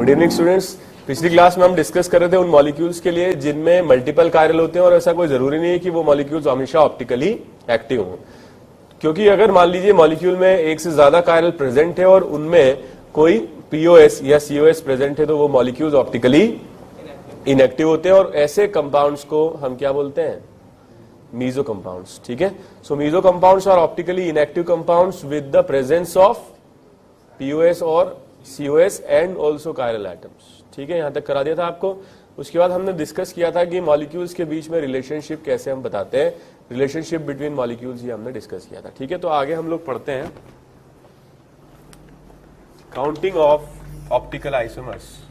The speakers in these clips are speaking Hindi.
Good evening students. पिछली क्लास में हम डिस्कस कर रहे थे उन मॉलिक्यूल्स के लिए जिनमें मल्टीपल कायरल होते हैं और ऐसा कोई जरूरी नहीं है कि वो मॉलिक्यूल्स हमेशा ऑप्टिकली एक्टिव हों, क्योंकि अगर मान लीजिए मॉलिक्यूल में एक से ज्यादा कायरल प्रेजेंट है और उनमें कोई पीओएस या सीओएस प्रेजेंट है तो वो मॉलिक्यूल्स ऑप्टिकली इनएक्टिव होते हैं और ऐसे कंपाउंड्स को हम क्या बोलते हैं? Meso compounds. ठीक है, so meso compounds are optically inactive compounds with the presence of POS और COS and also chiral atoms. ठीक है, यहां तक करा दिया था आपको। उसके बाद हमने डिस्कस किया था कि मॉलिक्यूल्स के बीच में रिलेशनशिप कैसे हम बताते हैं, रिलेशनशिप बिटवीन मॉलिक्यूल्स, ये हमने डिस्कस किया था। ठीक है, तो आगे हम लोग पढ़ते हैं counting of optical isomers.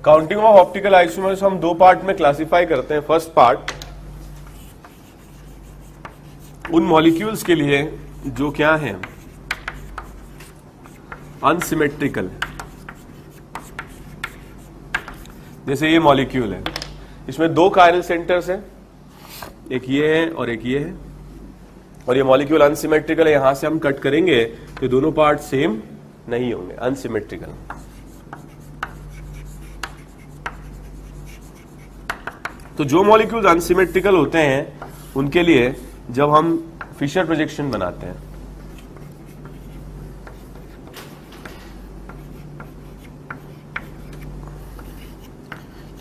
Counting of optical isomers हम दो पार्ट में क्लासिफाई करते हैं। फर्स्ट पार्ट उन मॉलिक्यूल्स के लिए जो क्या है, अनसिमेट्रिकल। जैसे ये मॉलिक्यूल है, इसमें दो कायरल सेंटर्स हैं, एक ये है और एक ये है, और ये मॉलिक्यूल अनसिमेट्रिकल है। यहां से हम कट करेंगे तो दोनों पार्ट सेम नहीं होंगे, अनसिमेट्रिकल। तो जो मॉलिक्यूल्स अनसिमेट्रिकल होते हैं उनके लिए जब हम फिशर प्रोजेक्शन बनाते हैं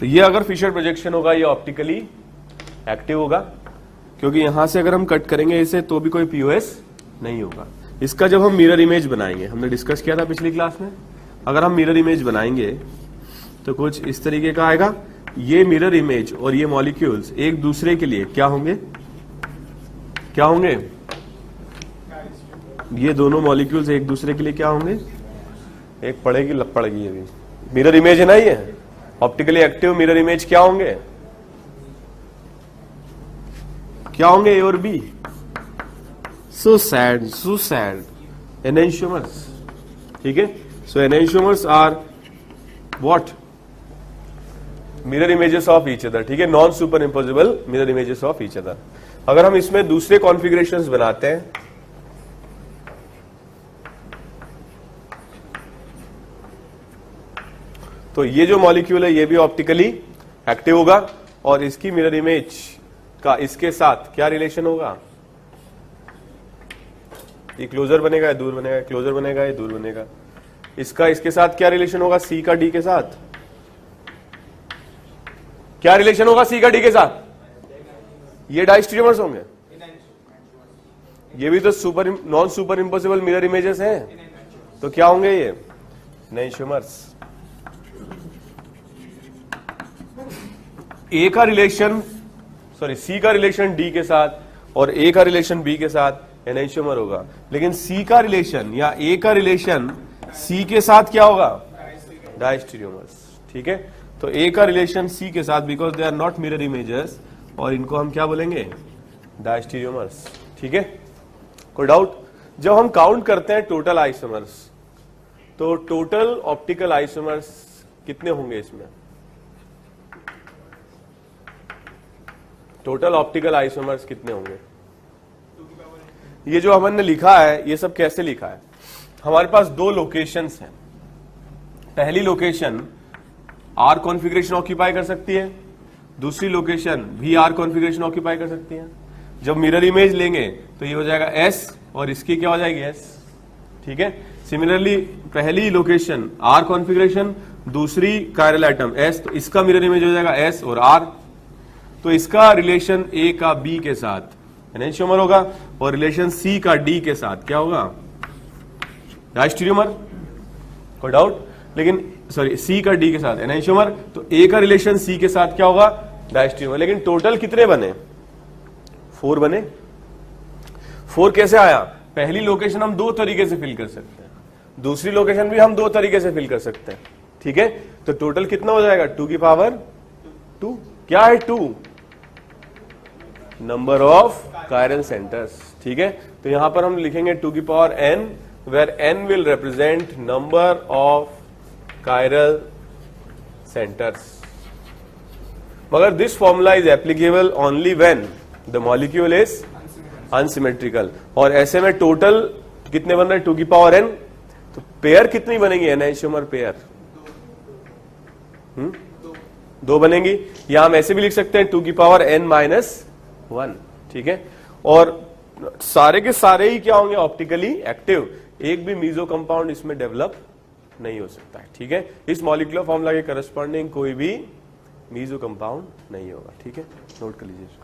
तो ये अगर फिशर प्रोजेक्शन होगा ये ऑप्टिकली एक्टिव होगा, क्योंकि यहां से अगर हम कट करेंगे इसे तो भी कोई पीओएस नहीं होगा। इसका जब हम मिरर इमेज बनाएंगे, हमने डिस्कस किया था पिछली क्लास में, अगर हम मिरर इमेज बनाएंगे तो कुछ इस तरीके का आएगा। ये मिरर इमेज और ये मॉलिक्यूल्स एक दूसरे के लिए क्या होंगे? क्या होंगे? ये दोनों मॉलिक्यूल्स एक दूसरे के लिए क्या होंगे? एक पड़ेगी लप पड़ेगी। अभी मिरर इमेज है ना, ये ऑप्टिकली एक्टिव मिरर इमेज क्या होंगे? क्या होंगे? ए और B. So sad, so sad. Enantiomers. ठीक है, so enantiomers are what? Mirror images of each other. ठीक है, non super impossible mirror images of each other. अगर हम इसमें दूसरे कॉन्फ़िगरेशंस बनाते हैं तो ये जो मॉलिक्यूल है ये भी ऑप्टिकली एक्टिव होगा और इसकी मिरर इमेज का इसके साथ क्या रिलेशन होगा? ये क्लोजर बनेगा, ये दूर बनेगा, क्लोजर बनेगा, ये दूर बनेगा। इसका इसके साथ क्या रिलेशन होगा? सी का डी के साथ क्या रिलेशन होगा? सी का डी के साथ ये डायस्टेरियोमर्स होंगे। ये भी तो non super impossible mirror images हैं, तो क्या होंगे? ये एनेंशियोमर्स। ए का रिलेशन सी का रिलेशन डी के साथ और ए का रिलेशन बी के साथ एनेंशियोमर होगा, लेकिन सी का रिलेशन या ए का रिलेशन सी के साथ क्या होगा? डायस्टेरियोमर्स। ठीक है, तो ए का रिलेशन सी के साथ, because they are not mirror images, और इनको हम क्या बोलेंगे? डायस्टेरियोमर्स। ठीक है, कोई डाउट? जब हम काउंट करते हैं टोटल आइसोमर्स, तो टोटल ऑप्टिकल आइसोमर्स कितने होंगे इसमें? टोटल ऑप्टिकल आइसोमर्स कितने होंगे? ये जो हमने लिखा है ये सब कैसे लिखा है? हमारे पास दो लोकेशंस हैं। पहली लोकेशन आर कॉन्फ़िगरेशन ऑक्यूपाई कर सकती है, दूसरी लोकेशन भी आर कॉन्फ़िगरेशन ऑक्यूपाई कर सकती है। जब मिरर इमेज लेंगे तो ये हो जाएगा एस और इसकी क्या हो जाएगी? एस। ठीक है, सिमिलरली पहली लोकेशन आर कॉन्फ़िगरेशन, दूसरी कायरल एटम एस, तो इसका मिरर इमेज हो जाएगा एस और आर। तो इसका रिलेशन ए का बी के साथ एनेंशियोमर होगा और रिलेशन सी का डी के साथ क्या होगा? डायस्टेरियोमर। कोई डाउट? लेकिन सॉरी, सी का डी के साथ एनेंशियोमर, तो ए का रिलेशन सी के साथ क्या होगा? डायस्टेरियोमर। लेकिन टोटल कितने बने? 4 बने। 4 कैसे आया? पहली लोकेशन हम दो तरीके से फिल कर सकते हैं, दूसरी लोकेशन भी हम दो तरीके से फिल कर सकते हैं। ठीक है, तो टोटल कितना हो जाएगा? 2 की पावर 2। क्या है 2? Number of chiral centers. ठीक है, तो यहां पर हम लिखेंगे 2 की power n, where n will represent number of chiral centers. मगर this formula is applicable only when the molecule is unsymmetrical. और ऐसे में टोटल कितने बन रहे हैं, 2 की पावर n, तो पेयर कितनी बनेगी एनहाइसोमर पेयर? 2 बनेंगी, या हम ऐसे भी लिख सकते हैं 2 की पावर n-1, ठीक है। और सारे के सारे ही क्या होंगे, ऑप्टिकली एक्टिव, एक भी मीजो कंपाउंड इसमें डेवलप नहीं हो सकता है, ठीक है। इस मॉलिक्यूलर फॉर्मूला के करस्पॉन्डिंग कोई भी मीजो कंपाउंड नहीं होगा, ठीक है, नोट कर लीजिए इसको।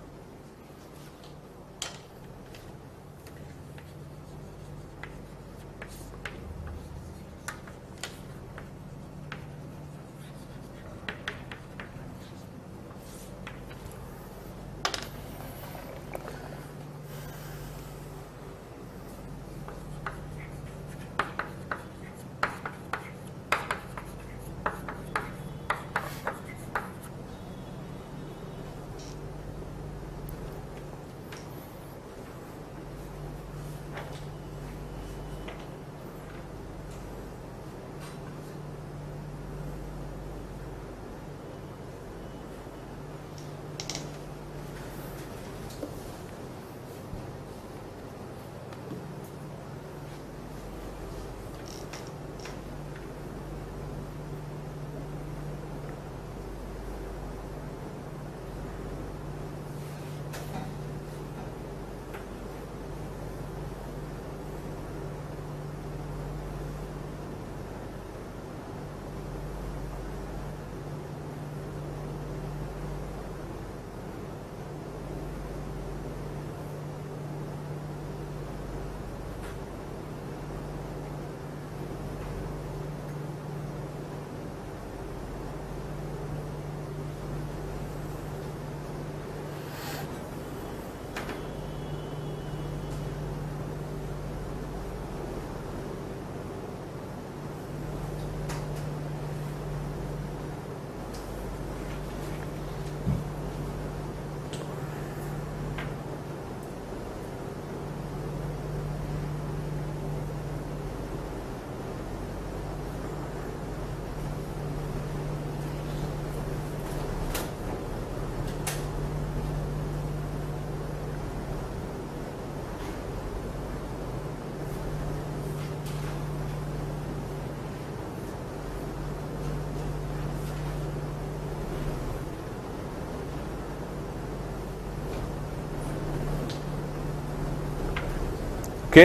ओके,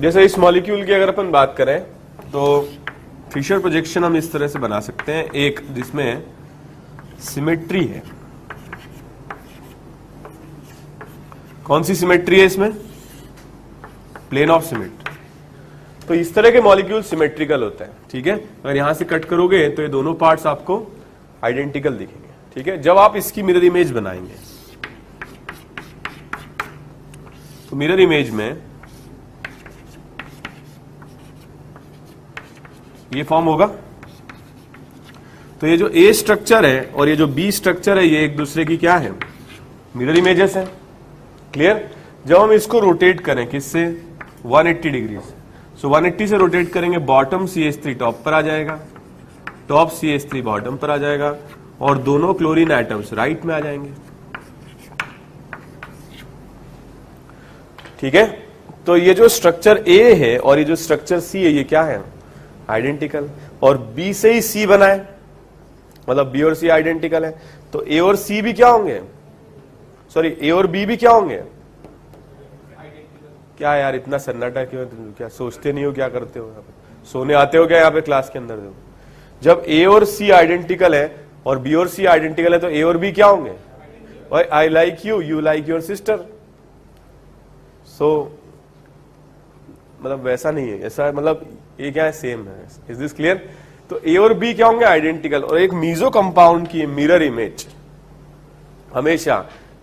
जैसे इस मॉलिक्यूल की अगर अपन बात करें तो फिशर प्रोजेक्शन हम इस तरह से बना सकते हैं, एक जिसमें सिमेट्री है। कौन सी सिमेट्री है इसमें? Plane of symmetry. तो इस तरह के मॉलिक्यूल सिमेट्रिकल होते हैं, ठीक है। अगर यहां से कट करोगे तो ये दोनों पार्ट्स आपको आइडेंटिकल दिखेंगे, ठीक है। जब आप इसकी मिरर इमेज बनाएंगे तो मिरर इमेज में ये फॉर्म होगा। तो ये जो ए स्ट्रक्चर है और ये जो बी स्ट्रक्चर है, ये एक दूसरे की क्या है, मिरर इमेजेस है। क्लियर? जब हम इसको रोटेट करें किससे, 180 डिग्री से, सो 180 से रोटेट करेंगे, बॉटम CH3 टॉप पर आ जाएगा, टॉप CH3 बॉटम पर आ जाएगा, और दोनों क्लोरीन एटम्स राइट में आ जाएंगे, ठीक है। तो ये जो स्ट्रक्चर ए है और ये जो स्ट्रक्चर सी है, ये क्या है, आइडेंटिकल। और बी से ही सी बना है, मतलब बी और सी आइडेंटिकल है, तो ए और सी भी क्या होंगे, सॉरी ए और बी भी क्या होंगे, क्या यार इतना सन्नाटा क्यों, क्या सोचते नहीं हो, क्या करते हो, यहाँ पे सोने आते हो क्या यहाँ पे क्लास के अंदर? जब ए और सी आइडेंटिकल है और बी और सी आइडेंटिकल है तो ए और बी क्या होंगे, I like you, you like your sister. So मतलब वैसा नहीं है, ऐसा मतलब ये क्या है, सेम है। Is this clear? तो ए और बी क्या होंगे, आइडेंटिकल। और एक मीजो कंपाउंड की मिरर इमेज हमेशा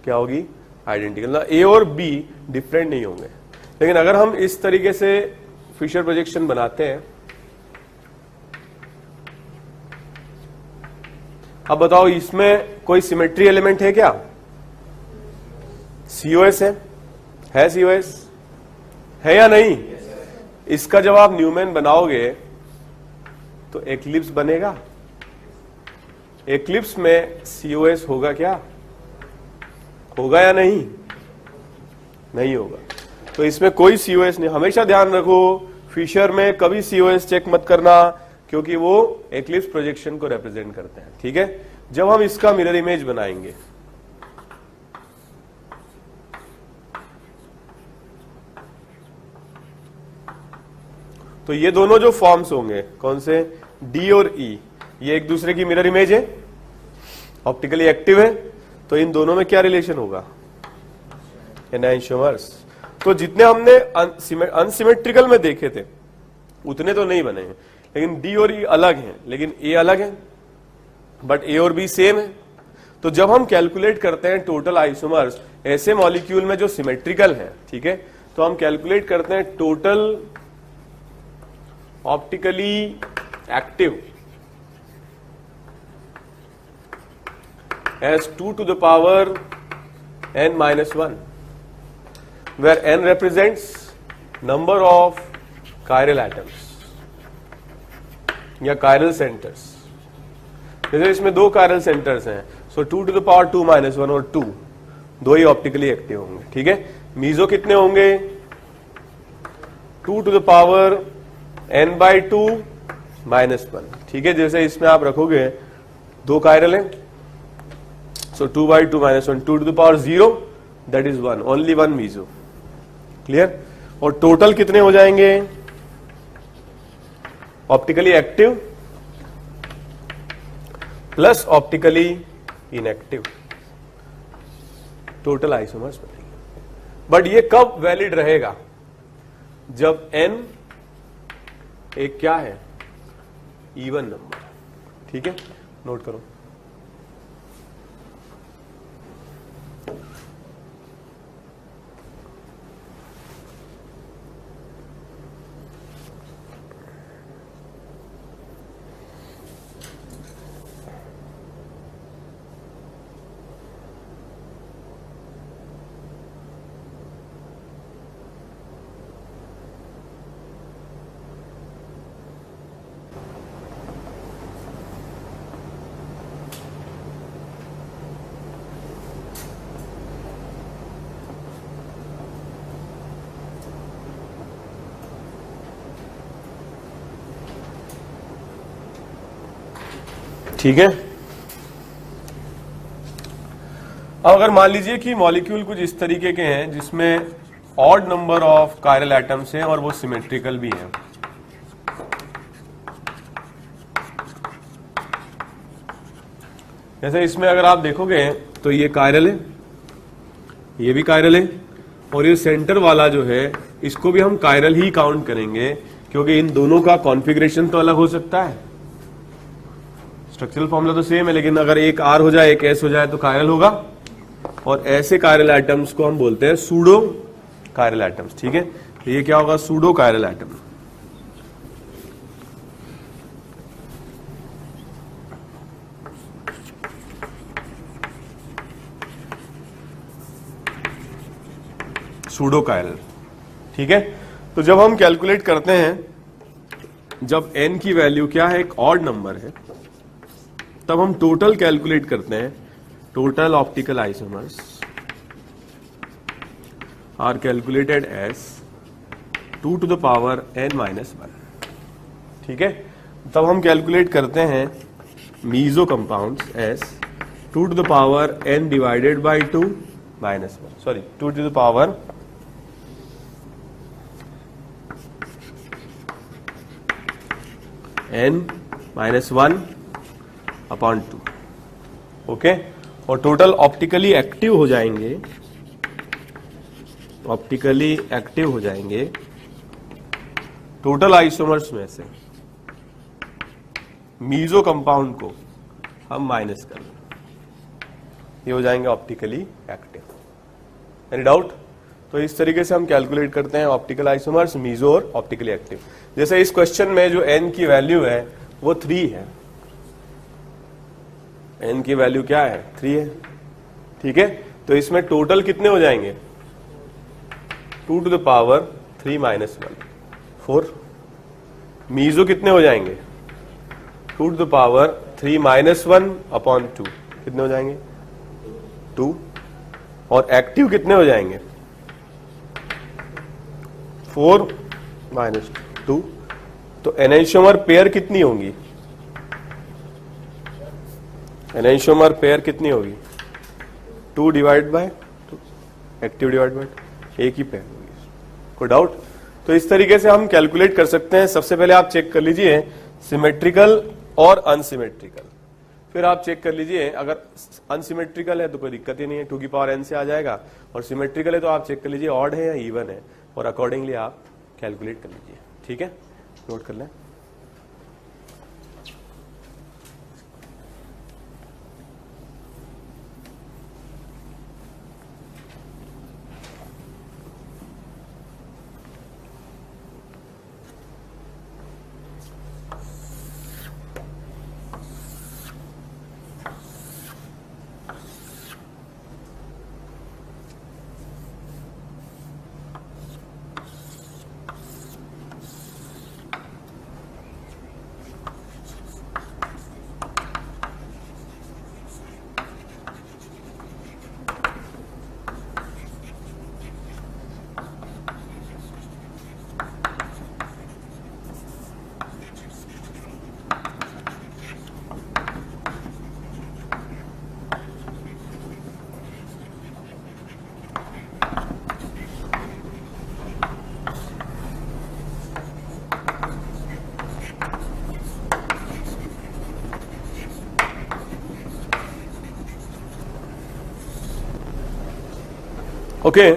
क्या होगी, आइडेंटिकल। ना ए और बी डिफरेंट नहीं होंगे। लेकिन अगर हम इस तरीके से फिशर प्रोजेक्शन बनाते हैं, अब बताओ इसमें कोई सिमेट्री एलिमेंट है क्या? COS है COS है या नहीं? इसका जब आप न्यूमैन बनाओगे तो एक्लिप्स बनेगा, एक्लिप्स में COS होगा क्या? होगा या नहीं? नहीं होगा। तो इसमें कोई COS नहीं। हमेशा ध्यान रखो, फिशर में कभी COS चेक मत करना, क्योंकि वो एक्लिप्स प्रोजेक्शन को रिप्रेजेंट करते हैं। ठीक है, जब हम इसका मिरर इमेज बनाएंगे तो ये दोनों जो फॉर्म्स होंगे, कौन से, D और E, ये एक दूसरे की मिरर इमेज है, ऑप्टिकली एक्टिव है, तो इन दोनों में क्या रिलेशन होगा? एनाइंशोमर्स। तो जितने हमने अनसिमेट्रिकल में देखे थे उतने तो नहीं बने हैं, लेकिन D और E अलग हैं, लेकिन A अलग है, बट A और B सेम है। तो जब हम कैलकुलेट करते हैं टोटल आइसोमर्स ऐसे मॉलिक्यूल में जो सिमेट्रिकल है, ठीक है, तो हम कैलकुलेट करते हैं total optically active as 2 to the power n-1, where n represents number of chiral atoms या chiral centers। जैसे इसमें दो chiral centers हैं, so 2 to the power 2-1 और 2 दो ही ऑप्टिकली एक्टिव होंगे। ठीक है, मीजो कितने होंगे? 2 to the power n/2 -1। ठीक है, जैसे इसमें आप रखोगे दो chiral हैं, so 2/2 -1, 2 to the power 0, that is 1, only one meso। Clear? और टोटल कितने हो जाएंगे? Optically active plus optically inactive, total isomers बनेंगे। बट ये कब वैलिड रहेगा? जब n एक क्या है? Even number. ठीक है, नोट करो। ठीक है, अब अगर मान लीजिए कि मॉलिक्यूल कुछ इस तरीके के हैं जिसमें odd number of chiral atoms हैं और वो सिमेट्रिकल भी हैं। जैसे इसमें अगर आप देखोगे तो ये कायरल है, ये भी कायरल है, और ये सेंटर वाला जो है इसको भी हम कायरल ही काउंट करेंगे, क्योंकि इन दोनों का कॉन्फ़िगरेशन तो अलग हो सकता है। स्ट्रक्चरल फॉर्मूला तो सेम है, लेकिन अगर एक R हो जाए एक S हो जाए तो कायरल होगा, और ऐसे कायरल एटम्स को हम बोलते हैं सूडो कायरल एटम्स। ठीक है, तो ये क्या होगा? Pseudo chiral atom. Pseudo chiral. ठीक है, तो जब हम कैलकुलेट करते हैं, जब n की वैल्यू क्या है? एक ऑड नंबर है, तब हम टोटल कैलकुलेट करते हैं। Total optical isomers are calculated as 2 to the power n-1। ठीक है, तब हम कैलकुलेट करते हैं meso compounds as 2 to the power n divided by 2 -1, sorry 2 to the power n-1 upon 2। Okay, और टोटल ऑप्टिकली एक्टिव हो जाएंगे, ऑप्टिकली एक्टिव हो जाएंगे टोटल आइसोमर्स में से मीजो कंपाउंड को हम माइनस कर लें, ये हो जाएंगे ऑप्टिकली एक्टिव। Any doubt? तो इस तरीके से हम कैलकुलेट करते हैं ऑप्टिकल आइसोमर्स, मीजो और ऑप्टिकली एक्टिव। जैसे इस क्वेश्चन में जो n की वैल्यू है वो 3 है, n की वैल्यू क्या है? 3 है। ठीक है, तो इसमें टोटल कितने हो जाएंगे? 2 to the power 3 -1, 4। मीजो कितने हो जाएंगे? 2 to the power 3 minus 1 upon 2 कितने हो जाएंगे 2, और एक्टिव कितने हो जाएंगे 4 माइनस 2। तो एनेंशियोमर पेयर कितनी होंगी, एनेंशियोमर पेयर कितनी होगी 2 divide by 2, active divide by 2, एक ही पेयर होगी। कोई डाउट? तो इस तरीके से हम कैलकुलेट कर सकते हैं। सबसे पहले आप चेक कर लीजिए सिमेट्रिकल और अनसिमेट्रिकल, फिर आप चेक कर लीजिए अगर अनसिमेट्रिकल है तो कोई दिक्कत ही नहीं है, 2 की पावर n से आ जाएगा, और सिमेट्रिकल है तो आप चेक कर लीजिए ऑड है या इवन है, और अकॉर्डिंगली आप कैलकुलेट कर लीजिए। ठीक है, नोट कर लें। Okay,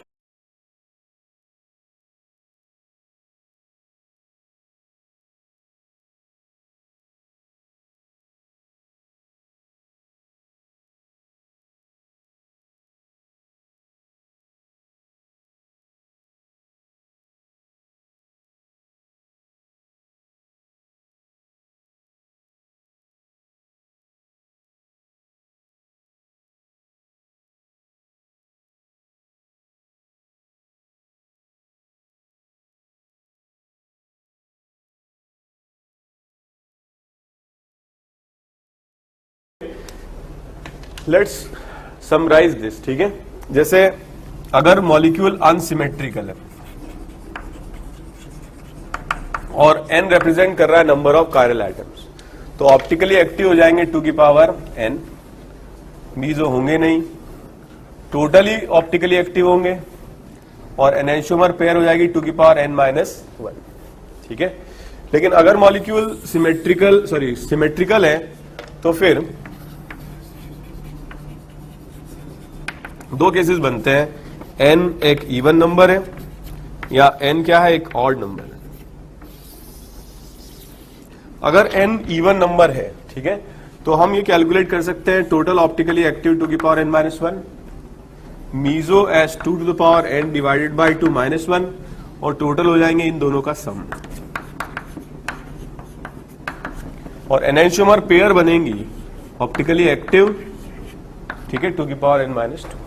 let's summarise this. ठीक है, जैसे अगर मॉलिक्यूल अनसिमेट्रिकल है और n रिप्रेजेंट कर रहा है नंबर ऑफ कायरल एटम्स, तो ऑप्टिकली एक्टिव हो जाएंगे 2 की पावर n, मीजो होंगे नहीं, टोटली ऑप्टिकली एक्टिव होंगे, और एनेंशियोमर पेयर हो जाएगी 2 की पावर n माइनस 1। ठीक है, लेकिन अगर मॉलिक्यूल सिमेट्रिकल है तो फिर दो केसेस बनते हैं, n एक इवन नंबर है या n क्या है, एक ऑड नंबर है। अगर n इवन नंबर है, ठीक है, तो हम ये कैलकुलेट कर सकते हैं टोटल ऑप्टिकली एक्टिव 2 की power n minus 1, meso as 2 to the power n divided by 2 minus 1, और टोटल हो जाएंगे इन दोनों का सम, और एनेंशियोमर पेयर बनेंगी ऑप्टिकली एक्टिव, ठीक है, 2 की पावर n माइनस 2।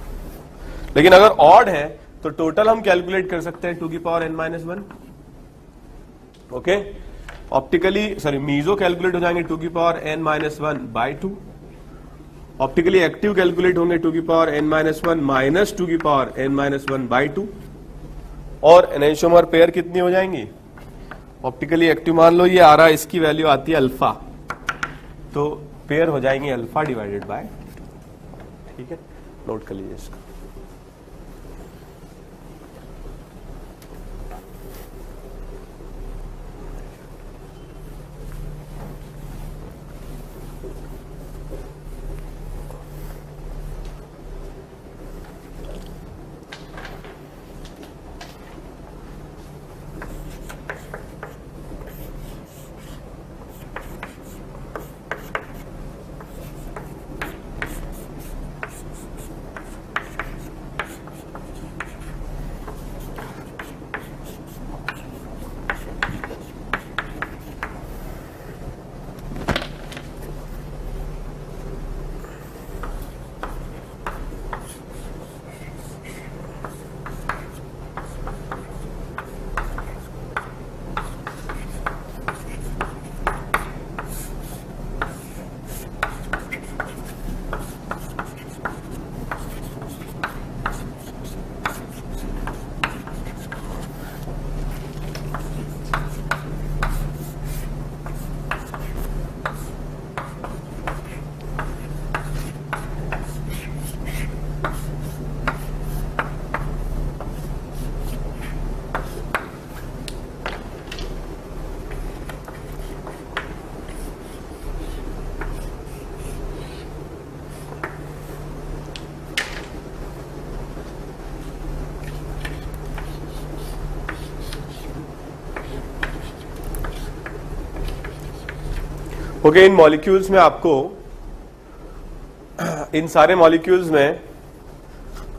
लेकिन अगर ऑड है तो टोटल हम कैलकुलेट कर सकते हैं 2 की power n minus 1। Okay, optically meso calculate हो जाएंगे 2 की power n minus 1 by 2, optically active calculate होंगे 2 की पावर n माइनस 1 माइनस 2 की पावर n माइनस 1 बाई 2, और एनेंशियोमर पेयर कितनी हो जाएंगी, ऑप्टिकली एक्टिव मान लो ये आ रहा है, इसकी वैल्यू आती है अल्फा, तो पेयर हो जाएंगे अल्फा डिवाइडेड बाय। ठीक है, नोट कर लीजिए इसका। ओके, इन मॉलिक्यूल्स में आपको, इन सारे मॉलिक्यूल्स में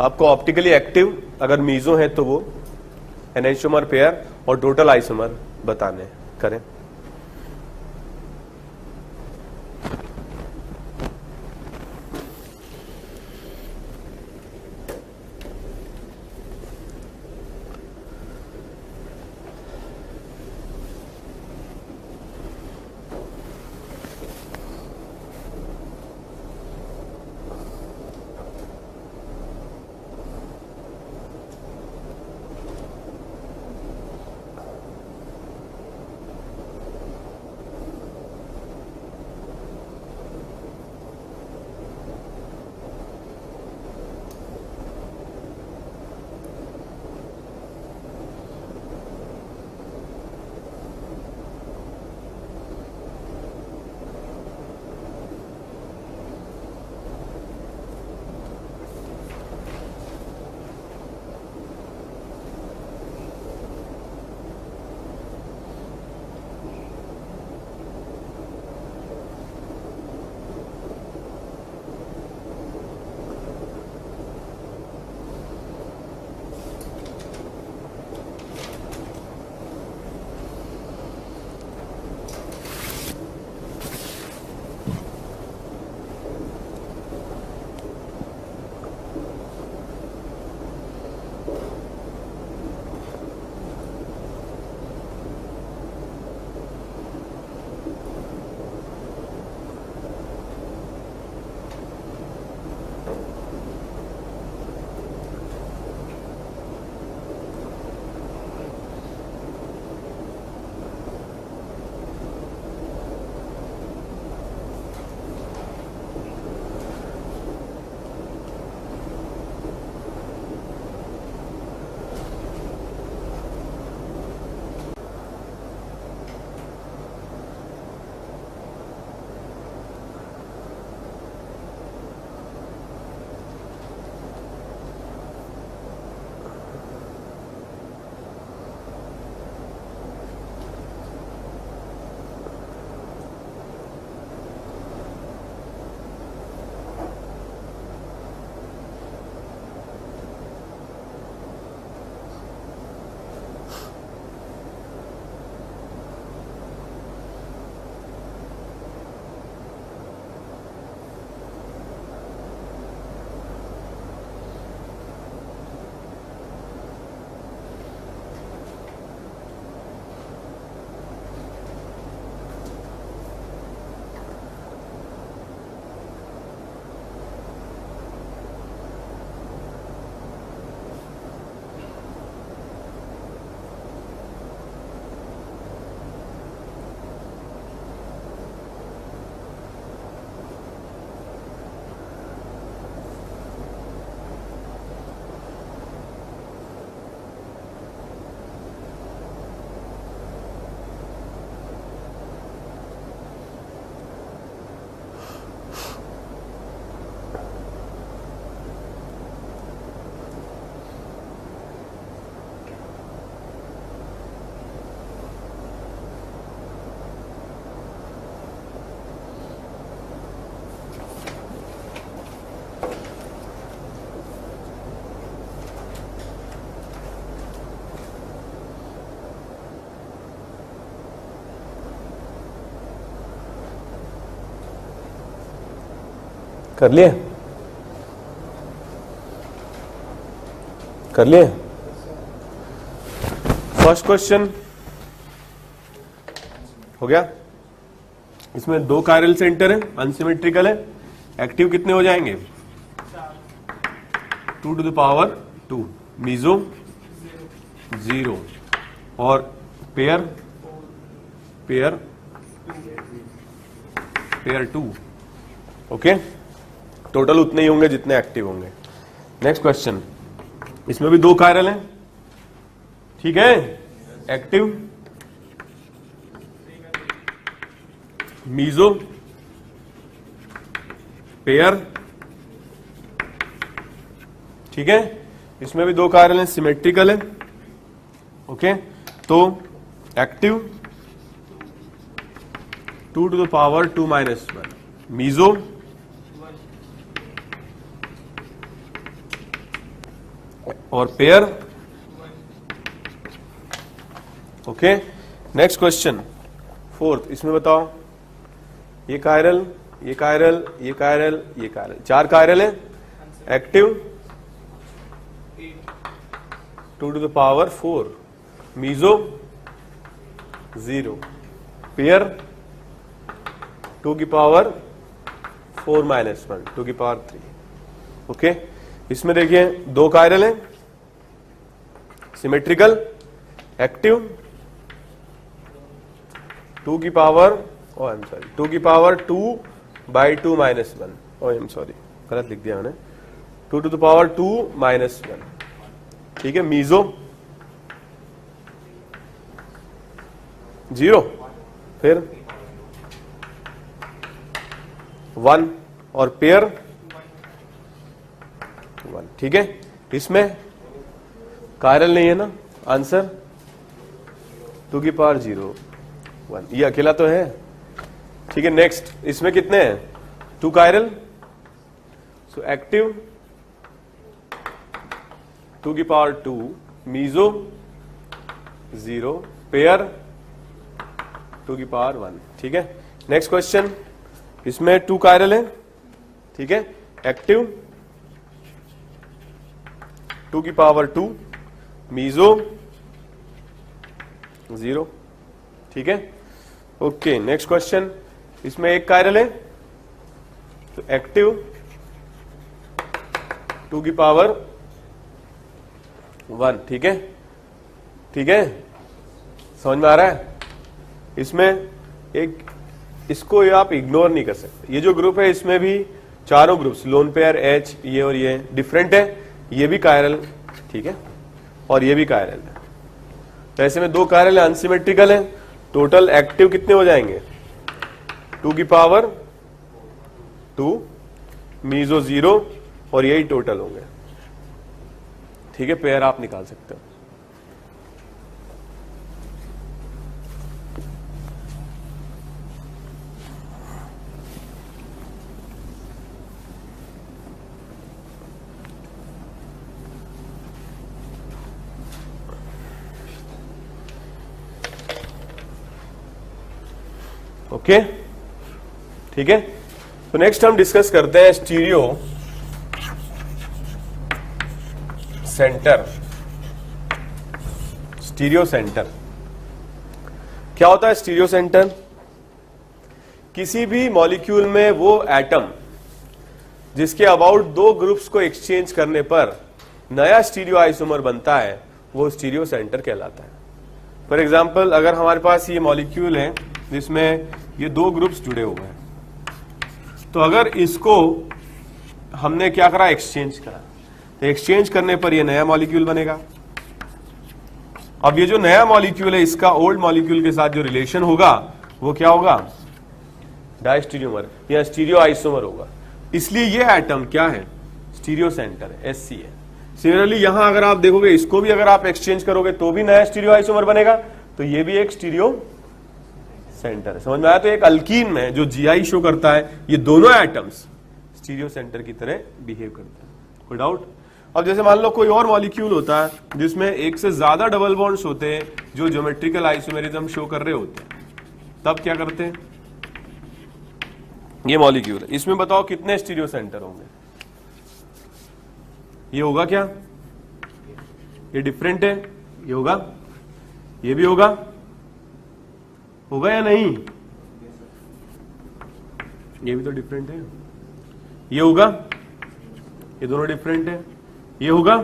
आपको ऑप्टिकली एक्टिव अगर मीजो है तो वो एनैंटियोमर पेयर और टोटल आइसोमर बताने करें। कर लिए? कर लिए? फर्स्ट क्वेश्चन हो गया। इसमें दो कायरल सेंटर है, अनसिमेट्रिकल है, एक्टिव कितने हो जाएंगे? 2 to the power 2, मीजो 0 और पेयर 2। ओके, टोटल उतने ही होंगे जितने एक्टिव होंगे। नेक्स्ट क्वेश्चन, इसमें भी दो कायरल हैं, ठीक है, एक्टिव मीजो पेयर, ठीक है, इसमें भी दो कायरल हैं, सिमेट्रिकल है। ओके, तो active 2 to the power 2 minus 1, meso और pair. Okay, next question, fourth, इसमें बताओ ये कायरल, ये कायरल, ये कायरल, ये कायरल, 4 कायरल है। Active 2 to the power 4, meso 0, pair 2 की पावर 4 minus 1, 2 की पावर 3। ओके, इसमें देखिए 2 कायरल है, सिमेट्रिकल, एक्टिव 2 की पावर 2 की पावर 2 by 2 minus 1, सॉरी गलत लिख दिया मैंने, 2 to the power 2 minus 1, ठीक है। मीजो 0, फिर 1 और पेयर 1, ठीक है। इसमें कायरल नहीं है ना, आंसर 2 की पावर 0 1, ये अकेला तो है, ठीक है। नेक्स्ट, इसमें कितने हैं, 2 कायरल, सो एक्टिव 2 की पावर 2, मीजो 0, पेयर 2 की पावर 1, ठीक है। नेक्स्ट क्वेश्चन, इसमें 2 कायरल है, ठीक है, एक्टिव 2 की पावर 2, मीजो 0, ठीक है। ओके, नेक्स्ट क्वेश्चन, इसमें 1 कायरल है, तो एक्टिव 2 की पावर 1, ठीक है, ठीक है, समझ में आ रहा है। इसमें एक, इसको ये आप इग्नोर नहीं कर सकते, ये जो ग्रुप है इसमें भी चारों ग्रुप्स, लोन पेयर H, ये और ये डिफरेंट है, ये भी कायरल, ठीक है, और ये भी कायरल है। तो ऐसे में 2 कायरल अनसिमेट्रिकल है, टोटल एक्टिव कितने हो जाएंगे, 2 की पावर 2, मीजो 0, और यही टोटल होंगे, ठीक है। पेयर आप निकाल सकते हो। ओके, ठीक है। तो नेक्स्ट हम डिस्कस करते हैं स्टीरियो सेंटर। स्टीरियो सेंटर क्या होता है? स्टीरियो सेंटर किसी भी मॉलिक्यूल में वो एटम जिसके अबाउट 2 ग्रुप्स को एक्सचेंज करने पर नया स्टीरियो आइसोमर बनता है, वो स्टीरियो सेंटर कहलाता है। फॉर एग्जाम्पल, अगर हमारे पास ये मॉलिक्यूल है जिसमें ये 2 ग्रुप्स जुड़े हुए हैं, तो अगर इसको हमने क्या करा, एक्सचेंज करा, तो एक्सचेंज करने पर ये नया मॉलिक्यूल बनेगा। अब ये जो नया मॉलिक्यूल है, इसका ओल्ड मॉलिक्यूल के साथ जो रिलेशन होगा वो क्या होगा, डायस्टीरियोमर या स्टीरियो आइसोमर होगा। इसलिए ये एटम क्या है, स्टीरियो सेंटर है, SC है। सिमिलरली यहां अगर आप देखोगे, इसको भी अगर आप एक्सचेंज करोगे तो भी नया स्टीरियो आइसोमर बनेगा, तो ये भी एक स्टीरियो सेंटर है। समझ में आया? तो एक अल्कीन में जो GI शो करता है, ये दोनों एटम्स स्टीरियो सेंटर की तरह बिहेव करते हैं। कोई डाउट? अब जैसे मान लो कोई और मॉलिक्यूल होता है जिसमें एक से ज्यादा डबल बॉन्ड्स होते हैं जो ज्योमेट्रिकल आइसोमेरिज्म शो कर रहे होते हैं, तब क्या करते हैं? ये मॉलिक्यूल है, इसमें बताओ कितने स्टीरियो सेंटर होंगे? ये होगा क्या? ये डिफरेंट है, ये होगा, ये भी होगा, होगा या नहीं? ये भी तो डिफरेंट है, ये होगा, ये दोनों डिफरेंट है, ये होगा।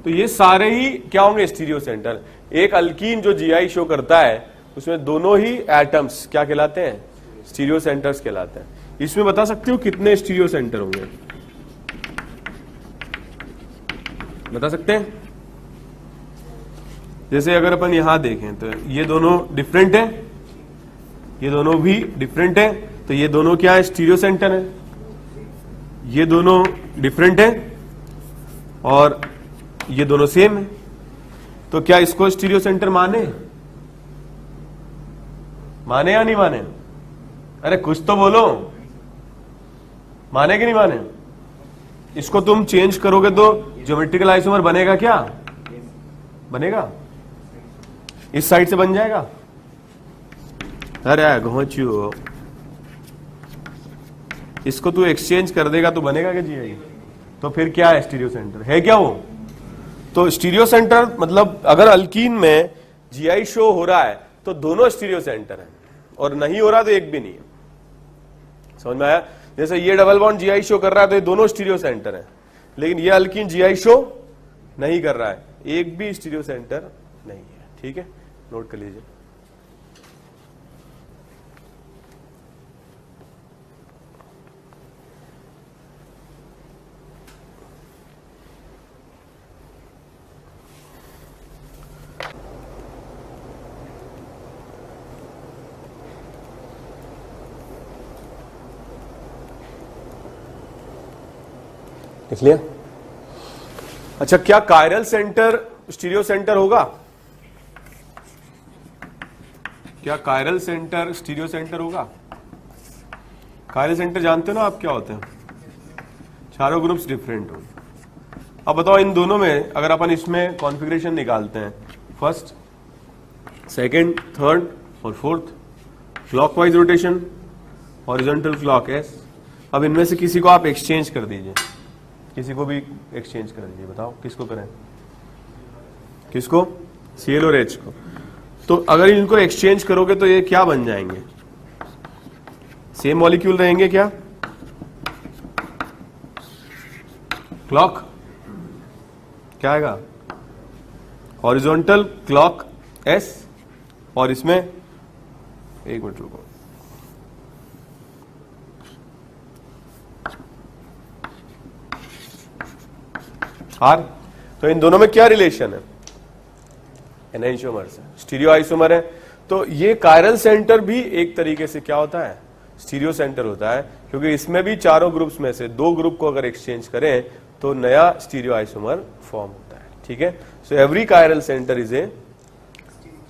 तो ये सारे ही क्या होंगे, स्टीरियो सेंटर। एक अल्कीन जो GI शो करता है उसमें दोनों ही एटम्स क्या कहलाते हैं, स्टीरियो सेंटर्स कहलाते हैं। इसमें बता सकते हो कितने स्टीरियो सेंटर होंगे? बता सकते हैं? जैसे अगर अपन यहां देखें तो ये दोनों डिफरेंट है, ये दोनों भी डिफरेंट है, तो ये दोनों क्या है, स्टीरियो सेंटर है। ये दोनों डिफरेंट है और ये दोनों सेम है, तो क्या इसको स्टीरियो सेंटर माने या नहीं माने? अरे कुछ तो बोलो, माने कि नहीं माने? इसको तुम चेंज करोगे तो ज्योमेट्रिकल आइसोमर बनेगा क्या? बनेगा, इस साइड से बन जाएगा। अरे घोंचू, इसको तू एक्सचेंज कर देगा तो बनेगा क्या जीआई? तो फिर क्या है? स्टीरियो सेंटर है क्या वो? तो स्टीरियो सेंटर मतलब अगर अल्कीन में जीआई शो हो रहा है तो दोनों स्टीरियो सेंटर है, और नहीं हो रहा तो एक भी नहीं है। समझ में आया? जैसे ये डबल बॉन्ड जीआई शो कर रहा है तो ये दोनों स्टीरियो सेंटर है, लेकिन ये अल्कीन जीआई शो नहीं कर रहा है, एक भी स्टीरियो सेंटर नहीं है। ठीक है, नोट कर लीजिए। लिख लिया? अच्छा, क्या कायरल सेंटर स्टीरियो सेंटर होगा? क्या कायरल सेंटर स्टीरियो सेंटर होगा? कायरल सेंटर जानते हो ना आप क्या होते हैं? चारों ग्रुप्स डिफरेंट हो। अब बताओ इन दोनों में अगर अपन इसमें कॉन्फ़िगरेशन निकालते हैं, फर्स्ट, सेकंड, थर्ड और fourth, clockwise rotation, horizontal clock S. अब इनमें से किसी को आप एक्सचेंज कर दीजिए, किसी को भी एक्सचेंज कर दीजिए। बताओ किसको करें? किसको? सीएल और एच को। तो अगर इनको एक्सचेंज करोगे तो ये क्या बन जाएंगे? सेम मॉलिक्यूल रहेंगे क्या? क्लॉक क्या आएगा? हॉरिजॉन्टल क्लॉक एस, और इसमें एक मिनट रुको, आर। तो इन दोनों में क्या रिलेशन है? एनैंशियोमर से। स्टीरियो आइसोमर है, तो ये कायरल सेंटर भी एक तरीके से क्या होता है? स्टीरियो सेंटर होता है, क्योंकि इसमें भी चारों ग्रुप्स में से दो ग्रुप को अगर एक्सचेंज करें तो नया स्टीरियो आइसोमर फॉर्म होता है। ठीक है, सो every chiral center is a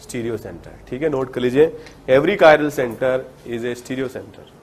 stereo centre. ठीक है, नोट कर लीजिए, every chiral center is a stereo centre.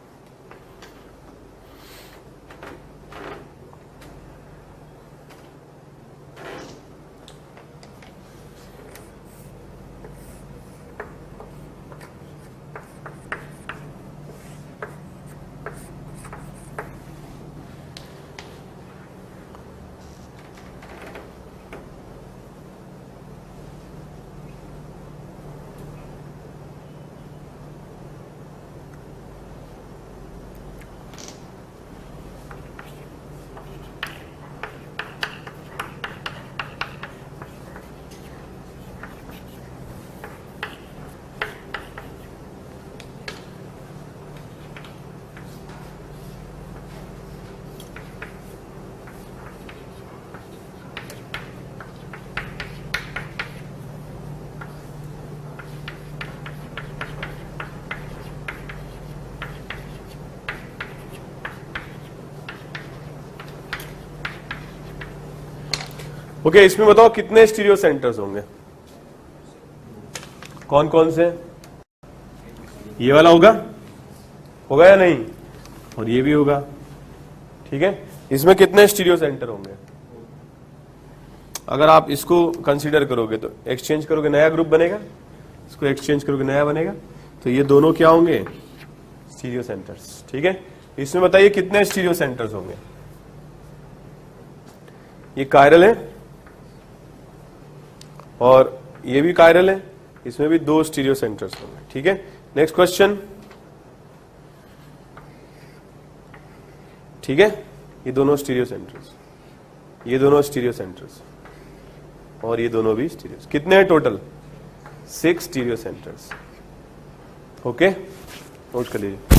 Okay, इसमें बताओ कितने स्टीरियो सेंटर्स होंगे? कौन कौन से? ये वाला होगा, होगा या नहीं? और ये भी होगा। ठीक है, इसमें कितने स्टीरियो सेंटर होंगे? अगर आप इसको कंसीडर करोगे तो एक्सचेंज करोगे नया ग्रुप बनेगा, इसको एक्सचेंज करोगे नया बनेगा, तो ये दोनों क्या होंगे? Stereo centres. ठीक है, इसमें बताइए कितने स्टीरियो सेंटर्स होंगे? ये कायरल है और ये भी कायरल है, इसमें भी दो स्टीरियो सेंटर्स होंगे। ठीक है, नेक्स्ट क्वेश्चन। ठीक है, ये दोनों स्टीरियो सेंटर्स, ये दोनों स्टीरियो सेंटर्स और ये दोनों भी स्टीरियो। कितने हैं total? 6 stereo centres. Okay, note कर लीजिए।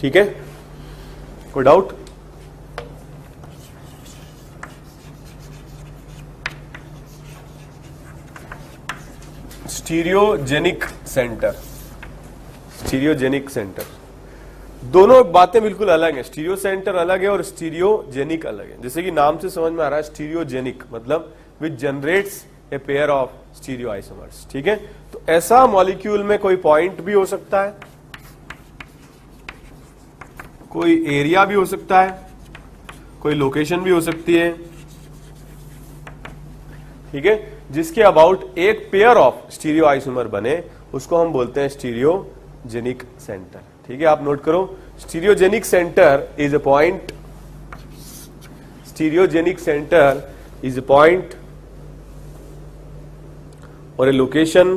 ठीक है, कोई doubt? Stereogenic centre, stereogenic centre, दोनों बातें बिल्कुल अलग हैं। स्टीरियो सेंटर अलग है और स्टीरियोजेनिक अलग है। जैसे कि नाम से समझ में आ रहा है, स्टीरियोजेनिक मतलब which generates a pair of stereoisomers. ठीक है, तो ऐसा मॉलिक्यूल में कोई पॉइंट भी हो सकता है, कोई एरिया भी हो सकता है, कोई लोकेशन भी हो सकती है, ठीक है, जिसके अबाउट एक पेयर ऑफ स्टीरियो आइसोमर बने, उसको हम बोलते हैं स्टीरियोजेनिक सेंटर। ठीक है, आप नोट करो, stereogenic centre is a point, stereogenic centre is a point or a location,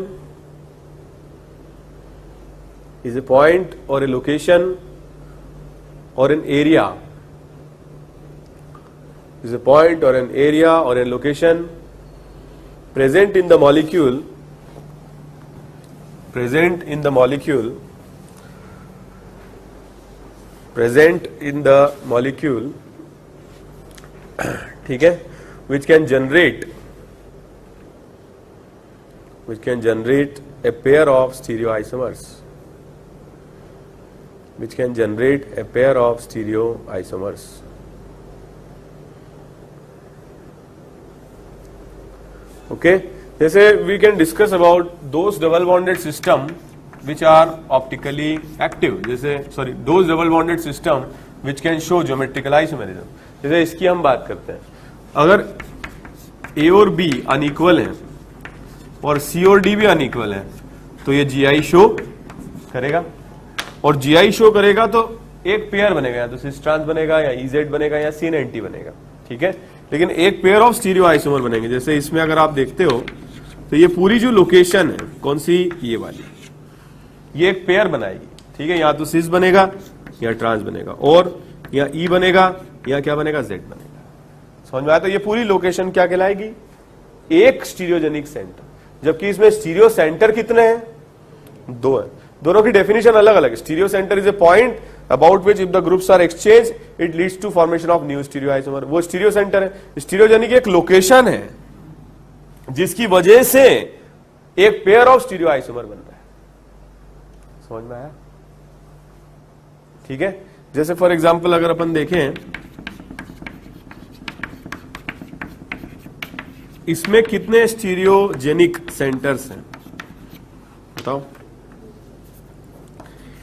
is a point or a location or an area, is a point or an area or a location present in the molecule, present in the molecule, present in the molecule, ठीक है, which can generate a pair of stereoisomers, which can generate a pair of stereoisomers. Okay, जैसे we can discuss about those double bonded system which are optically active, जैसे those double bonded system which can show geometrical isomerism। जैसे इसकी हम बात करते हैं, अगर A और B अनइक्वल हैं और C और D भी अनइक्वल है, तो ये GI शो करेगा, और GI शो करेगा तो एक पेयर बनेगा, या तो सिस ट्रांस बनेगा, या EZ बनेगा, या C90 बनेगा। ठीक है, लेकिन एक पेयर ऑफ स्टीरियो आइसोमर बनेंगे। जैसे इसमें अगर आप देखते हो तो ये पूरी जो लोकेशन है, कौन सी, ये वाली, ये एक पेयर बनाएगी। ठीक है, या तो सिस बनेगा या ट्रांस बनेगा, और या E बनेगा या क्या बनेगा, Z बनेगा। समझ में आया? तो ये पूरी लोकेशन क्या कहलाएगी, एक स्टीरियोजेनिक सेंटर। जबकि इसमें स्टीरियो सेंटर कितने हैं, दो है। दोनों की डेफिनेशन अलग अलग है। Stereo centre is a point about which if the groups are exchange it leads to formation of new stereo isomer, वो स्टीरियो सेंटर है। स्टीरियोजेनिक एक लोकेशन है जिसकी वजह से एक पेयर ऑफ स्टीरियो आइसोमर बन रहा है। समझ में आया? ठीक है, जैसे फॉर एग्जाम्पल अगर अपन देखें, इसमें कितने स्टीरियोजेनिक सेंटर्स हैं बताओ?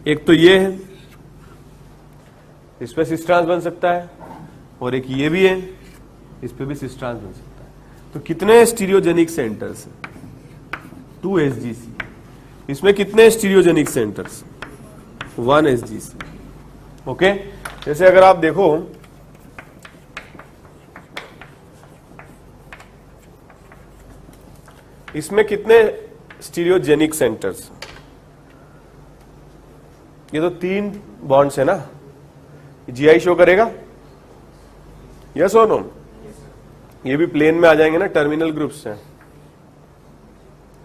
एक तो ये है, इस पे सिस ट्रांस बन सकता है, और एक ये भी है, इस पे भी सिस ट्रांस बन सकता है। तो कितने स्टीरियोजेनिक सेंटर्स हैं? 2 SGC। इसमें कितने स्टीरियोजेनिक सेंटर्स? 1 SGC। ओके, जैसे अगर आप देखो, इसमें कितने स्टीरियोजेनिक सेंटर्स? ये तो 3 बॉन्ड्स है ना, GI शो करेगा, यस और नो? ये भी प्लेन में आ जाएंगे ना, टर्मिनल ग्रुप्स हैं।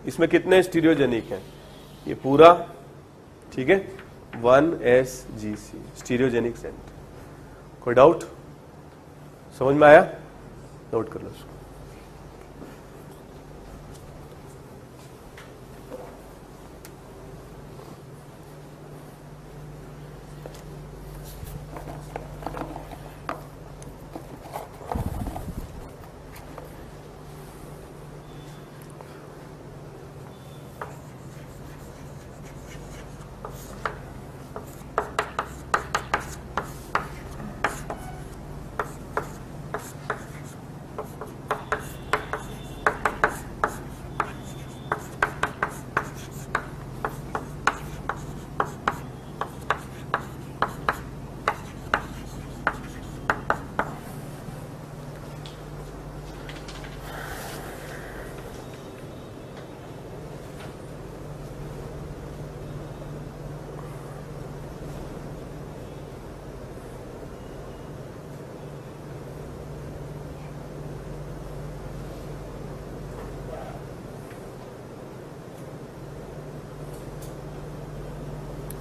इसमें कितने स्टीरियोजेनिक हैं? ये पूरा, ठीक है, 1 SGC स्टीरियोजेनिक सेंटर। कोई डाउट? समझ में आया? नोट कर लो उसको।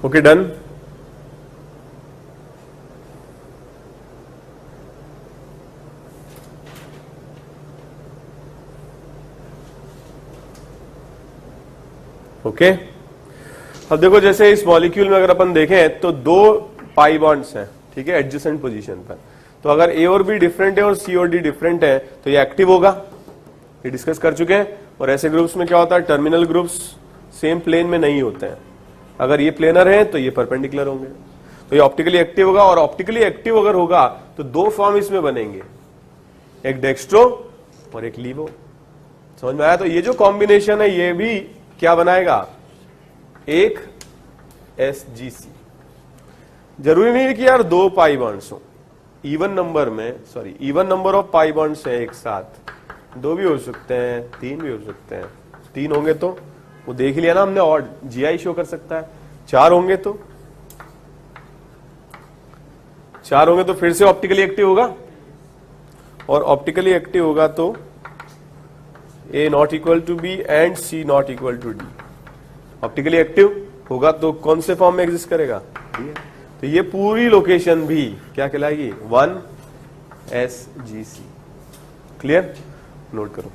Okay, done. ओके। अब देखो जैसे इस मॉलिक्यूल में अगर अपन देखें तो 2 पाई बॉन्ड्स हैं, ठीक है, एडजेसेंट पोजीशन पर। तो अगर ए और बी डिफरेंट है और सी और डी डिफरेंट है तो ये एक्टिव होगा, ये डिस्कस कर चुके हैं। और ऐसे ग्रुप्स में क्या होता है, टर्मिनल ग्रुप्स सेम प्लेन में नहीं होते हैं। अगर ये प्लेनर है तो ये परपेंडिकुलर होंगे, तो ये ऑप्टिकली एक्टिव होगा। और ऑप्टिकली एक्टिव अगर होगा तो 2 फॉर्म इसमें बनेंगे, एक डेक्स्ट्रो और एक लीवो। समझ में आया? तो ये जो कॉम्बिनेशन है ये भी क्या बनाएगा, एक SGC। जरूरी नहीं है कि यार 2 पाई बॉन्ड्स हो, even number of pi bonds है एक साथ, 2 भी हो सकते हैं, 3 भी हो सकते हैं। 3 होंगे तो वो देख लिया ना हमने, और GI शो कर सकता है। 4 होंगे तो फिर से ऑप्टिकली एक्टिव होगा, और ऑप्टिकली एक्टिव होगा तो A not equal to B and C not equal to D। Optically active होगा तो कौन से फॉर्म में एग्जिस्ट करेगा, तो ये पूरी लोकेशन भी क्या कहलाएगी, 1SGC। क्लियर? नोट करो।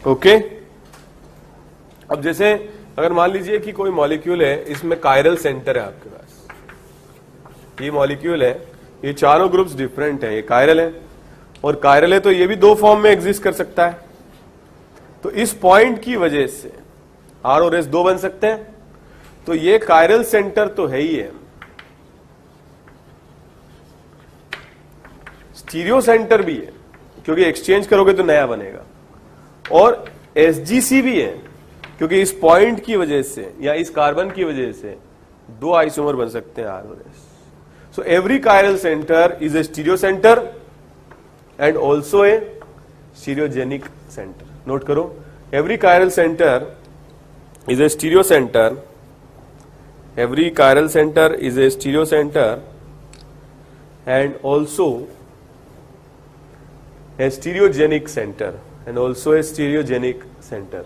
ओके। अब जैसे अगर मान लीजिए कि कोई मॉलिक्यूल है, इसमें कायरल सेंटर है आपके पास, ये मॉलिक्यूल है, ये चारों ग्रुप्स डिफरेंट है, ये कायरल है और कायरल है, तो ये भी 2 फॉर्म में एग्जिस्ट कर सकता है। तो इस पॉइंट की वजह से R और S 2 बन सकते हैं। तो ये कायरल सेंटर तो है ही है, स्टीरियो सेंटर भी है क्योंकि एक्सचेंज करोगे तो नया बनेगा, और SGC भी है क्योंकि इस पॉइंट की वजह से या इस कार्बन की वजह से 2 आइसोमर बन सकते हैं R और S। So every chiral center is a stereocenter and also a stereogenic center. Note करो, every chiral center is a stereocenter, every chiral center is a stereocenter and also a stereogenic center and also a stereogenic center.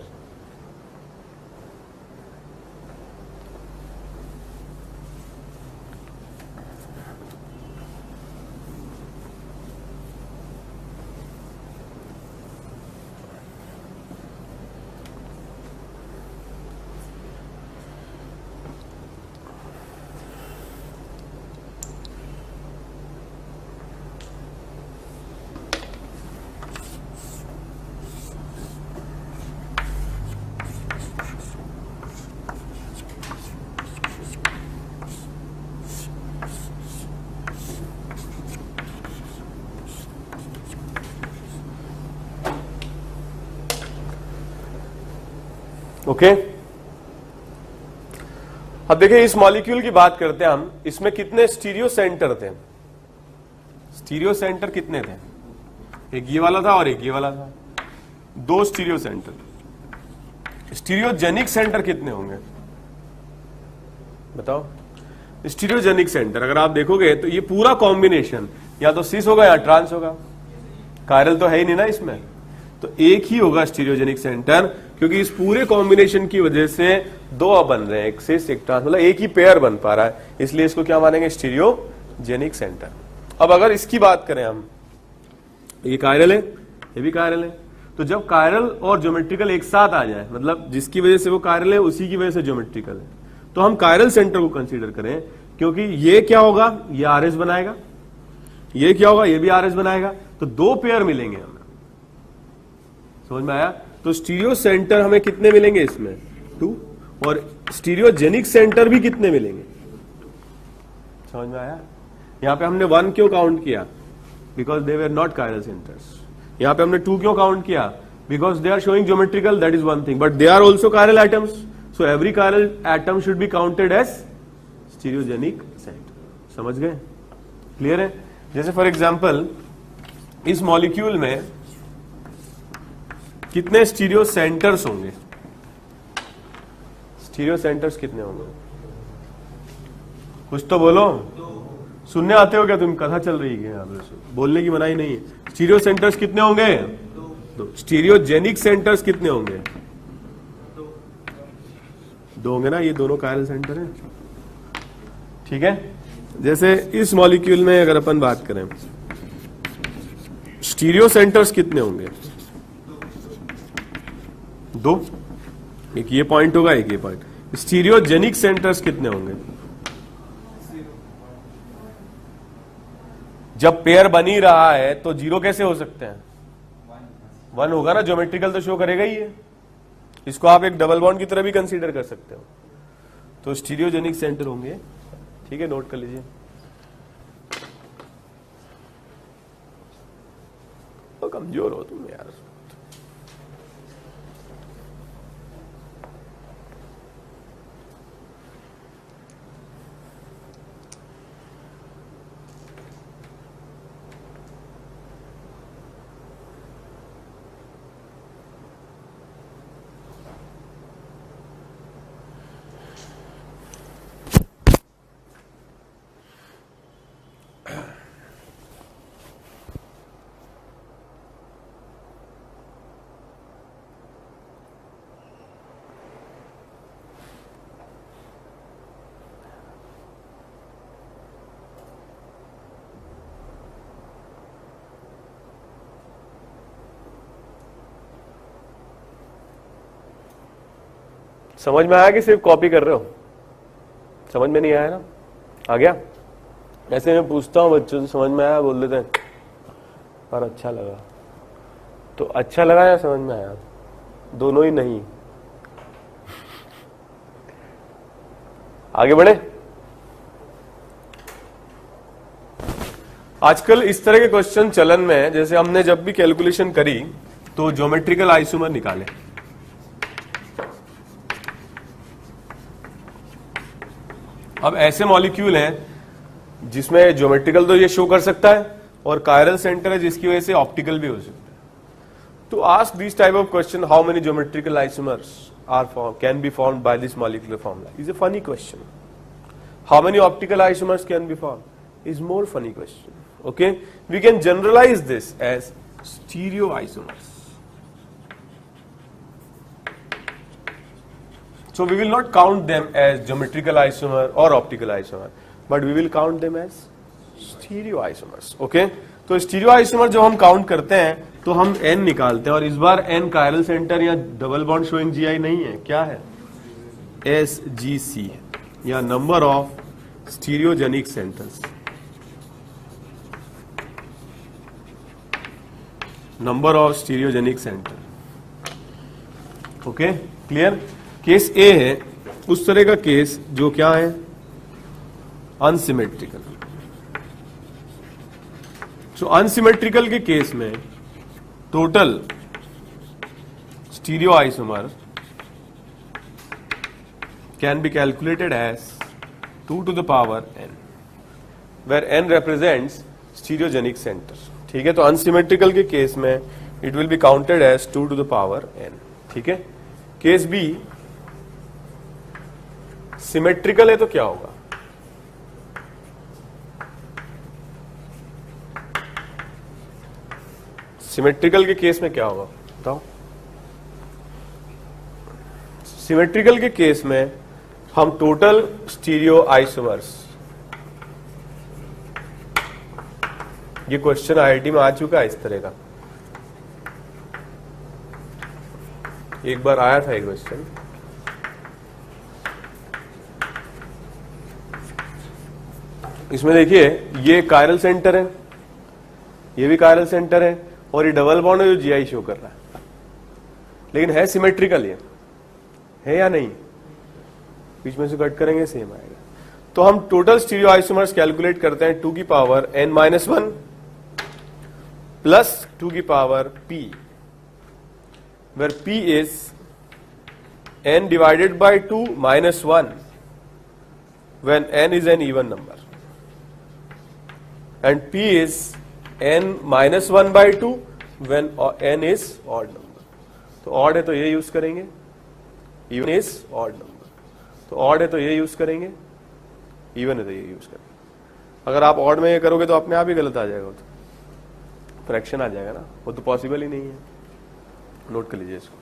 Okay. अब देखिए इस मॉलिक्यूल की बात करते हैं हम, इसमें कितने स्टीरियो सेंटर थे, स्टीरियो सेंटर कितने थे, एक ये वाला था और एक ये वाला था, 2 स्टीरियो सेंटर। स्टीरियोजेनिक सेंटर कितने होंगे बताओ? स्टीरियोजेनिक सेंटर अगर आप देखोगे तो ये पूरा कॉम्बिनेशन या तो सिस होगा या ट्रांस होगा, कायरल तो है ही नहीं ना इसमें, तो एक ही होगा स्टीरियोजेनिक सेंटर, क्योंकि इस पूरे कॉम्बिनेशन की वजह से 2 अब बन रहे हैं, एक सिस एक ट्रांस, मतलब एक ही पेयर बन पा रहा है, इसलिए इसको क्या मानेंगे, स्टीरियोजेनिक सेंटर। अब अगर इसकी बात करें हम, ये कायरल है, ये भी कायरल है, तो जब कायरल और ज्योमेट्रिकल एक साथ आ जाए, मतलब जिसकी वजह से वो कायरल है उसी की वजह से ज्योमेट्रिकल है, तो हम कायरल सेंटर को कंसीडर करें, क्योंकि ये क्या होगा, ये RS बनाएगा, ये क्या होगा, ये भी RS बनाएगा, तो 2 पेयर मिलेंगे हमें। समझ में आया? तो स्टीरियो सेंटर हमें कितने मिलेंगे इसमें, 2, और स्टीरियोजेनिक सेंटर भी कितने मिलेंगे, समझ में आया? यहां पे हमने 1 क्यों काउंट किया, because they were not chiral centres. यहां पे हमने 2 क्यों काउंट किया, because they are showing geometrical, that is one thing, but they are also chiral atoms, so every chiral atom should be counted as stereogenic centre. समझ गए? क्लियर है? जैसे फॉर एग्जांपल इस मॉलिक्यूल में कितने स्टीरियो सेंटर्स होंगे? स्टीरियो सेंटर्स कितने होंगे? कुछ तो बोलो। सुनने आते हो क्या तुम? कथा चल रही है यहाँ पे, बोलने की मनाही नहीं है। स्टीरियो सेंटर्स कितने होंगे? दो। स्टीरियोजेनिक सेंटर्स कितने होंगे? दो होंगे ना, ये दोनों कायरल सेंटर है। ठीक है, जैसे इस मॉलिक्यूल में अगर अपन बात करें, स्टीरियो सेंटर्स कितने होंगे? दो। एक ये पॉइंट होगा, एक ये पॉइंट। स्टीरियोजेनिक सेंटर्स कितने होंगे? जब पेयर बन ही रहा है तो जीरो कैसे हो सकते हैं? वन होगा ना, ज्योमेट्रिकल तो शो करेगा ही है। इसको आप एक डबल बॉन्ड की तरह भी कंसीडर कर सकते हो। तो स्टीरियोजेनिक सेंटर होंगे। ठीक है, नोट कर लीजिए। तो कमजोर हो तुम यार। समझ में आया कि सिर्फ कॉपी कर रहे हो? समझ में नहीं आया ना? आ गया? ऐसे मैं पूछता हूं बच्चों से, समझ में आया? बोल देते हैं पर अच्छा लगा। तो अच्छा लगा या समझ में आया? दोनों ही नहीं। आगे बढ़े। आजकल इस तरह के क्वेश्चन चलन में है। जैसे हमने जब भी कैलकुलेशन करी तो ज्योमेट्रिकल आइसोमर निकाले। अब ऐसे मॉलिक्यूल हैं जिसमें ज्योमेट्रिकल तो ये शो कर सकता है और कायरल सेंटर है जिसकी वजह से ऑप्टिकल भी हो सकता है। तो ask this type of question, how many geometrical isomers are can be formed by this molecular formula, is a funny question. How many optical isomers can be formed is more funny question. Okay, we can generalize this as stereoisomers. So we will not count them as geometrical isomer or optical isomer, but we will count them as stereoisomers. Okay, तो stereoisomer जब हम काउंट करते हैं तो हम n निकालते हैं और इस बार n कायरल सेंटर या डबल बॉन्ड शोइंग GI नहीं है, क्या है? SGC या number of stereogenic centers. Number of stereogenic center. Okay, clear. Case A है उस तरह का केस जो क्या है? अनसिमेट्रिकल. सो अनसिमेट्रिकल के केस में total stereoisomer can be calculated as 2 to the power n, where n represents stereogenic center. ठीक है, तो अनसिमेट्रिकल के केस में it will be counted as 2 to the power n. ठीक है. केस बी सिमेट्रिकल है तो क्या होगा? सिमेट्रिकल के केस में क्या होगा बताओ? सिमेट्रिकल के केस में हम टोटल स्टीरियो आइसोमर्स, ये क्वेश्चन आईआईटी में आ चुका है इस तरह का, एक बार आया था एक क्वेश्चन. इसमें देखिए ये कायरल सेंटर है, ये भी कायरल सेंटर है और ये डबल बॉन्ड है जो जीआई शो कर रहा है, लेकिन है सिमेट्रिकल. ये है या नहीं? बीच में से कट करेंगे सेम आएगा. तो हम टोटल स्टीरियो आइसोमर्स कैलकुलेट करते हैं 2 की पावर n-1 plus 2 की power p, where p is n divided by 2 minus 1 when n is an even number. and p is n minus 1/2 when n is odd number. तो odd है तो ये यूज करेंगे, even is odd number. तो odd है तो ये यूज करेंगे, even है तो ये यूज करेंगे. अगर आप odd में ये करोगे तो अपने आप ही गलत आ जाएगा, तो फ्रैक्शन आ जाएगा ना, वो तो पॉसिबल ही नहीं है. नोट कर लीजिए इसको.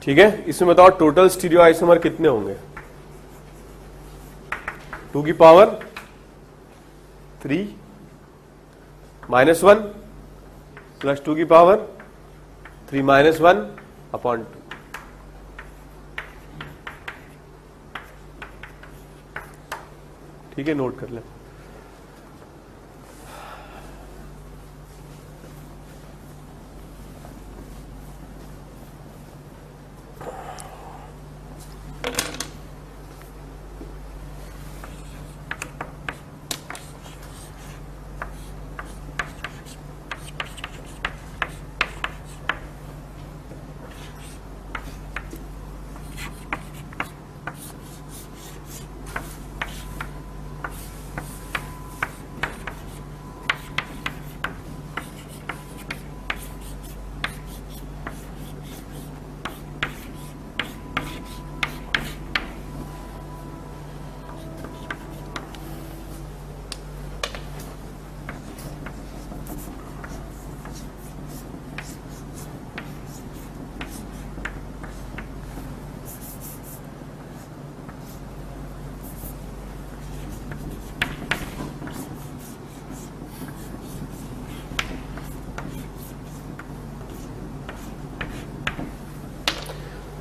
ठीक है, इसमें बताओ टोटल स्टीरियो आइसोमर कितने होंगे? 2 की पावर 3 -1 प्लस 2 की पावर 3 -1 अपॉन 2. ठीक है, नोट कर लें.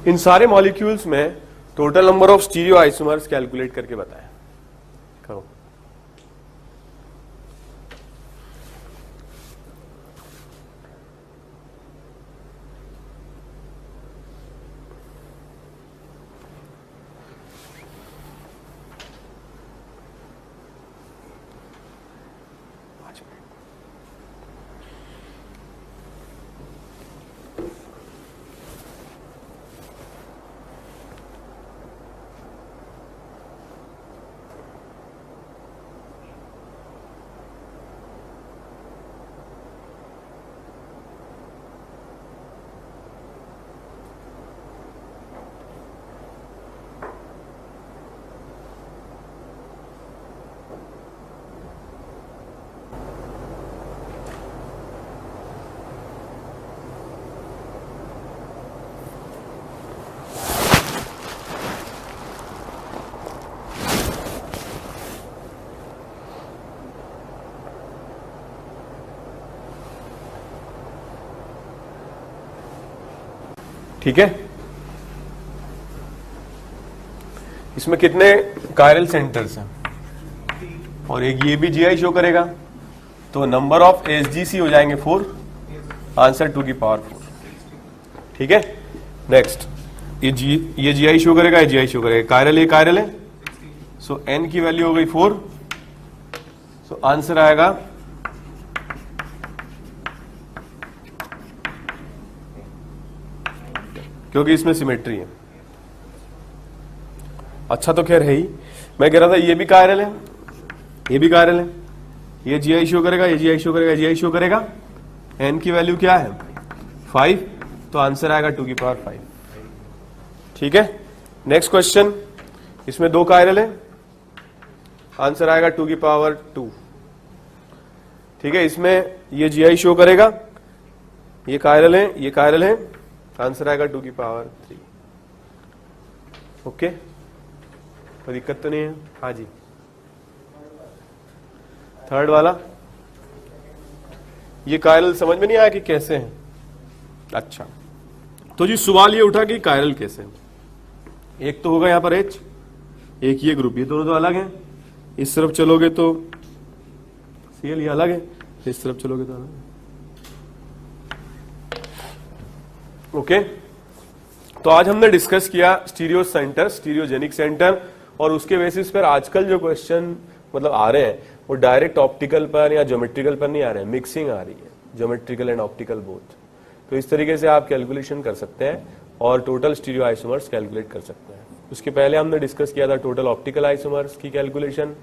इन सारे मॉलिक्यूल्स में total number of stereo isomers calculate करके बताएं. करो. ठीक है, इसमें कितने कायरल सेंटर्स हैं और एक ये भी जीआई शो करेगा, तो नंबर ऑफ एसजीसी हो जाएंगे 4. आंसर 2 की पावर 4. ठीक है, नेक्स्ट ये जीआई शो करेगा, ये जीआई शो करेगा. कायरल, ये कायरल है, सो एन की वैल्यू हो गई 4. सो आंसर आएगा क्योंकि इसमें सिमेट्री है. अच्छा तो खैर है ही, मैं कह रहा था ये भी कायरल है, ये भी कायरल है, ये जीआई शो करेगा, ये जीआई शो करेगा, जीआई शो करेगा. एन की वैल्यू क्या है? 5. तो आंसर आएगा 2 की पावर 5. ठीक है, नेक्स्ट क्वेश्चन. इसमें 2 कायरल है, आंसर आएगा 2 की पावर 2. ठीक है, इसमें ये जीआई शो करेगा, ये कायरल है, ये कायरल है, आंसर आएगा 2 की पावर 3. ओके, कोई दिक्कत तो नहीं है? हाँ जी, थर्ड वाला ये कायरल समझ में नहीं आया कि कैसे है? अच्छा, तो जी सवाल ये उठा कि कायरल कैसे है। एक तो होगा यहां पर H, एक ये ग्रुप, ये दोनों तो अलग हैं। इस तरफ चलोगे तो Cl ये अलग है, इस तरफ चलोगे तो अलग है। ओके, तो आज हमने डिस्कस किया स्टीरियो सेंटर, स्टीरियोजेनिक सेंटर, और उसके बेसिस पर आजकल जो क्वेश्चन मतलब आ रहे हैं वो डायरेक्ट ऑप्टिकल पर या ज्योमेट्रिकल पर नहीं आ रहे हैं, मिक्सिंग आ रही है, ज्योमेट्रिकल एंड ऑप्टिकल बोथ। तो इस तरीके से आप कैलकुलेशन कर सकते हैं और टोटल स्टीरियो आइसोमर्स कैलकुलेट कर सकते हैं। उसके पहले हमने डिस्कस किया था टोटल ऑप्टिकल आइसोमर्स की कैलकुलेशन,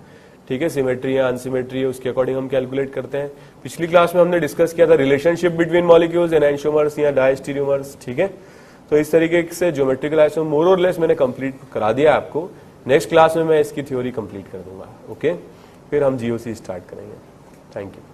ठीक है, सिमेट्री या अनसिमेट्री है उसके अकॉर्डिंग हम कैलकुलेट करते हैं। पिछली क्लास में हमने डिस्कस किया था रिलेशनशिप बिटवीन मॉलिक्यूल्स, एनांशियोमर्स या डायस्टीरियोमर्स, ठीक है। तो इस तरीके से ज्योमेट्रिकल आइसोमर मोर और लेस मैंने कंप्लीट करा दिया आपको। नेक्स्ट क्लास में मैं इसकी थ्योरी कंप्लीट कर दूंगा। ओके, फिर हम जीओसी स्टार्ट करेंगे। Thank you.